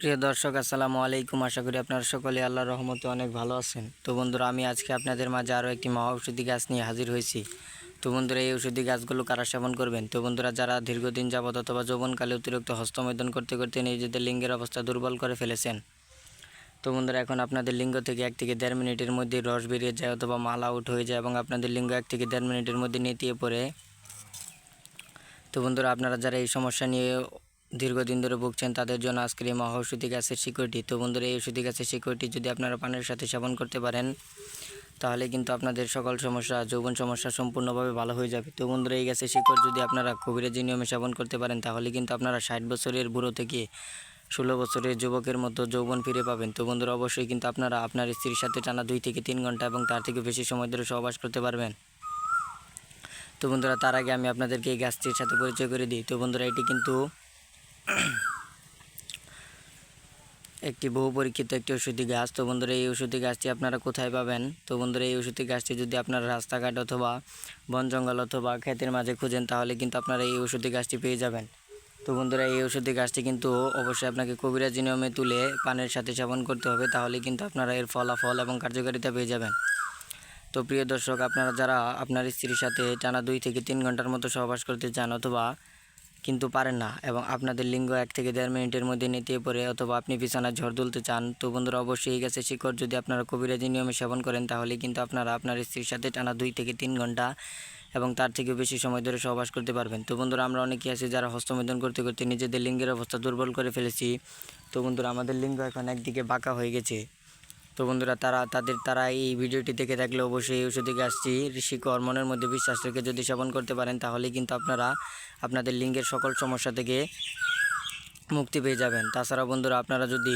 প্রিয় দর্শক আসসালামু আলাইকুম। আশা করি আপনারা সকলে আল্লাহর রহমতে অনেক ভালো আছেন। তো বন্ধুরা, আমি আজকে আপনাদের মাঝে আরও একটি মহা ঔষধি গাছ নিয়ে হাজির হয়েছি। তো বন্ধুরা, এই ঔষধি গাছগুলো কারা সেবন করবেন? তো বন্ধুরা, যারা দীর্ঘদিন যাবত অথবা যৌবনকালে অতিরিক্ত হস্তমৈথুন করতে করতে নিজেদের লিঙ্গের অবস্থা দুর্বল করে ফেলেছেন। তো বন্ধুরা, এখন আপনাদের লিঙ্গ থেকে 1 থেকে 1.5 মিনিটের মধ্যে রস বেরিয়ে যায় অথবা মাল আউট হয়ে যায় এবং আপনাদের লিঙ্গ 1 থেকে 1.5 মিনিটের মধ্যে নেতিয়ে পড়ে। তো বন্ধুরা, আপনারা যারা এই সমস্যা নিয়ে দীর্ঘদিন ধরে ভুগছেন তাদের জন্য আজকের এই মহা ঔষধি গাছের শিকড়টি। তো বন্ধুরা, এই ঔষধি গাছের শিকড়টি যদি আপনারা পানের সাথে সেবন করতে পারেন তাহলে কিন্তু আপনাদের সকল সমস্যা, যৌবন সমস্যা সম্পূর্ণভাবে ভালো হয়ে যাবে। তো বন্ধুরা, এই গাছের শিকড় যদি আপনারা কবিরাজি নিয়মে সেবন করতে পারেন তাহলে কিন্তু আপনারা 60 বছরের বুড়ো থেকে 16 বছরের যুবকের মতো যৌবন ফিরে পাবেন। তো বন্ধুরা, অবশ্যই কিন্তু আপনারা আপনার স্ত্রীর সাথে টানা 2 থেকে 3 ঘন্টা এবং তার থেকে বেশি সময় ধরে সহবাস করতে পারবেন। তো বন্ধুরা, তার আগে আমি আপনাদেরকে এই গাছটির সাথে পরিচয় করে দিই। তো বন্ধুরা, এটি কিন্তু একটি বহু পরীক্ষিত একটি ওষুধি গাছ। তো বন্ধুরা, এই ওষুধি গাছটি আপনারা কোথায় পাবেন? তো বন্ধুরা, এই ওষুধি গাছটি যদি আপনারা রাস্তাঘাট অথবা বন জঙ্গল অথবা ক্ষেতের মাঝে খুঁজেন তাহলে কিন্তু আপনারা এই ওষুধি গাছটি পেয়ে যাবেন। তো বন্ধুরা, এই ওষুধি গাছটি কিন্তু অবশ্যই আপনাকে কবিরাজি নিয়মে তুলে পানের সাথে সেবন করতে হবে, তাহলে কিন্তু আপনারা এর ফলাফল এবং কার্যকারিতা পেয়ে যাবেন। তো প্রিয় দর্শক, আপনারা যারা আপনার স্ত্রীর সাথে টানা 2 থেকে 3 ঘন্টার মতো সহবাস করতে চান অথবা কিন্তু পারেন না এবং আপনাদের লিঙ্গ 1 থেকে 1.5 মিনিটের মধ্যে নেতিয়ে পড়ে অথবা আপনি বিছানায় ঝড় তুলতে চান, তো বন্ধুরা, অবশ্যই এই গাছের শিকড় যদি আপনারা কবিরাজি নিয়মে সেবন করেন তাহলে কিন্তু আপনারা আপনার স্ত্রীর সাথে টানা 2 থেকে 3 ঘন্টা এবং তার থেকেও বেশি সময় ধরে সহবাস করতে পারবেন। তো বন্ধুরা, আমরা অনেকেই আছি যারা হস্তমৈথুন করতে করতে নিজেদের লিঙ্গের অবস্থা দুর্বল করে ফেলেছি। তো বন্ধুরা, আমাদের লিঙ্গ এখন একদিকে বাঁকা হয়ে গেছে। তো বন্ধুরা, তারা এই ভিডিওটি দেখে থাকলে অবশ্যই এই ওষুধি গাছটির শিকড় মনের মধ্যে বিশ্বাস রেখে যদি সেবন করতে পারেন তাহলে কিন্তু আপনারা আপনাদের লিঙ্গের সকল সমস্যা থেকে মুক্তি পেয়ে যাবেন। তাছাড়া বন্ধুরা, আপনারা যদি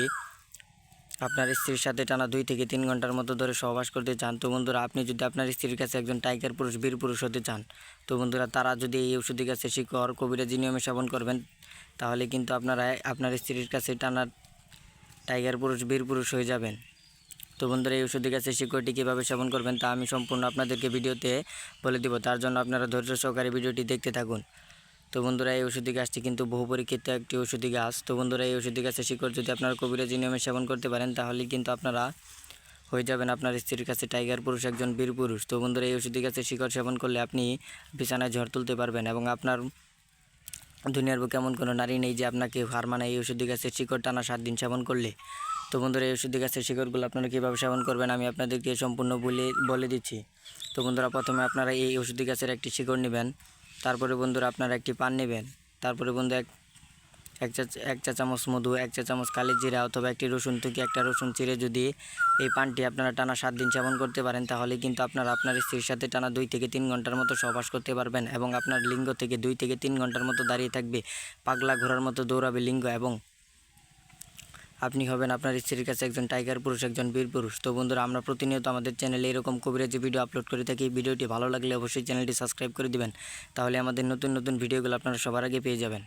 আপনার স্ত্রীর সাথে টানা 2 থেকে 3 ঘন্টার মতো ধরে সহবাস করতে চান, তো বন্ধুরা, আপনি যদি আপনার স্ত্রীর কাছে একজন টাইগার পুরুষ, বীর পুরুষ হতে চান, তো বন্ধুরা, তারা যদি এই ওষুধি গাছের শিকড় কবিরাজি নিয়মে সেবন করবেন তাহলে কিন্তু আপনারা আপনার স্ত্রীর কাছে টানা টাইগার পুরুষ, বীর পুরুষ হয়ে যাবেন। তো বন্ধুরা, এই ওষুধি গাছের শিকড়টি কীভাবে সেবন করবেন তা আমি সম্পূর্ণ আপনাদেরকে ভিডিওতে বলে দিব, তার জন্য আপনারা ধৈর্য সহকারে ভিডিওটি দেখতে থাকুন। তো বন্ধুরা, এই ওষুধি গাছটি কিন্তু বহু পরীক্ষিত একটি ওষুধি গাছ। তো বন্ধুরা, এই ওষুধি গাছের শিকড় যদি আপনারা কবিরাজি নিয়মে সেবন করতে পারেন তাহলে কিন্তু আপনারা হয়ে যাবেন আপনার স্ত্রীর কাছে টাইগার পুরুষ, একজন বীর পুরুষ। তো বন্ধুরা, এই ওষুধি গাছের শিকড় সেবন করলে আপনি বিছানায় ঝড় তুলতে পারবেন এবং আপনার দুনিয়ার বুকে এমন কোনো নারী নেই যে আপনাকে হার মানায় এই ওষুধি গাছের শিকড় টানা 7 দিন সেবন করলে। তো বন্ধুরা, এই ওষুধি গাছের শিকড়গুলো আপনারা কীভাবে সেবন করবেন আমি আপনাদেরকে সম্পূর্ণ বলে দিচ্ছি। তো বন্ধুরা, প্রথমে আপনারা এই ওষুধি গাছের একটি শিকড় নেবেন। তারপরে বন্ধুরা, আপনারা একটি পান নেবেন। তারপরে বন্ধু এক চা চামচ মধু, 1 চা চামচ কালি জিরা অথবা একটি রসুন থেকে একটা রসুন চিরে যদি এই পানটি আপনারা টানা 7 দিন সেবন করতে পারেন তাহলে কিন্তু আপনারা আপনার স্ত্রীর সাথে টানা 2 থেকে 3 ঘন্টার মতো সহবাস করতে পারবেন এবং আপনার লিঙ্গ থেকে 2 থেকে 3 ঘন্টার মতো দাঁড়িয়ে থাকবে, পাগলা ঘোড়ার মতো দৌড়াবে লিঙ্গ এবং আপনি হবেন আপনার স্ত্রীর কাছে একজন টাইগার পুরুষ, একজন বীর পুরুষ। তো বন্ধুরা, আমরা প্রতিনিয়ত আমাদের চ্যানেলে এরকম কবিরাজি ভিডিও আপলোড করে থাকি। ভিডিওটি ভালো লাগলে অবশ্যই চ্যানেলটি সাবস্ক্রাইব করে দিবেন, তাহলে আমাদের নতুন নতুন ভিডিওগুলো আপনারা সবার আগে পেয়ে যাবেন।